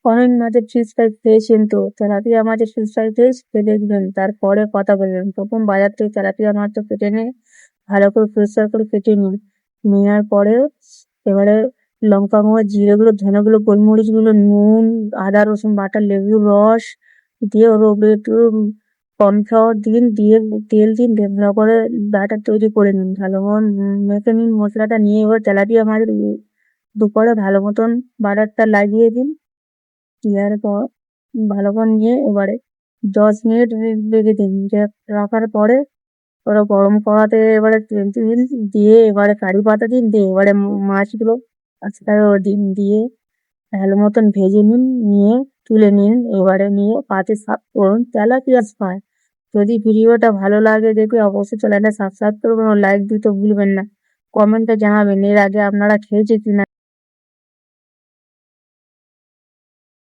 অনেক মাছের fish fry খেয়েছেন তো, তেলাপিয়া মাছের ফিশ ফ্রাই খেয়ে দেখবেন, তারপরে কথা বলবেন। প্রথম বাজার থেকে তেলাপিয়া মাছটা কেটে নিয়ে ভালো করে পরিষ্কার করে কেটে নিন। নেওয়ার পরে এবারে লঙ্কা গুঁড়ো, জিরে গুঁড়ো, ধনে গুঁড়ো, গোলমরিচ গুঁড়ো, নুন, আদা রসুন বাটা, লেবুর রস দিয়ে ওর উপরে একটু কর্নফ্লাওয়ার দিন, দিয়ে তেল দিন, দিয়ে ভালো করে ব্যাটার তৈরি করে নিন। ভালো মতন মেখে নিন মশলাটা, নিয়ে এবার তেলাপিয়া মাছের দুপুরে ভালো মতন বাটারটা লাগিয়ে দিন। দেওয়ার পর ভালো করে নিয়ে এবারে 10 মিনিট রেখে দিন। রাখার পরে ওরা গরম কড়াতে এবারে তেল দিন, দিয়ে এবারে কারি পাতা দিন, দিয়ে এবারে মাছগুলো আস্তে করে দিন, দিয়ে ভালো মতন ভেজে নিন, নিয়ে তুলে নিন। এবারে নিয়ে পাতে সার্ভ করুন তেলাপিয়া ফ্রাই। যদি ভিডিওটা ভালো লাগে দেখে অবশ্যই চ্যানেলটা সাবস্ক্রাইব করবেন ও লাইক দিতে ভুলবেন না। কমেন্টে জানাবেন এর আগে আপনারা খেয়েছে কিনা।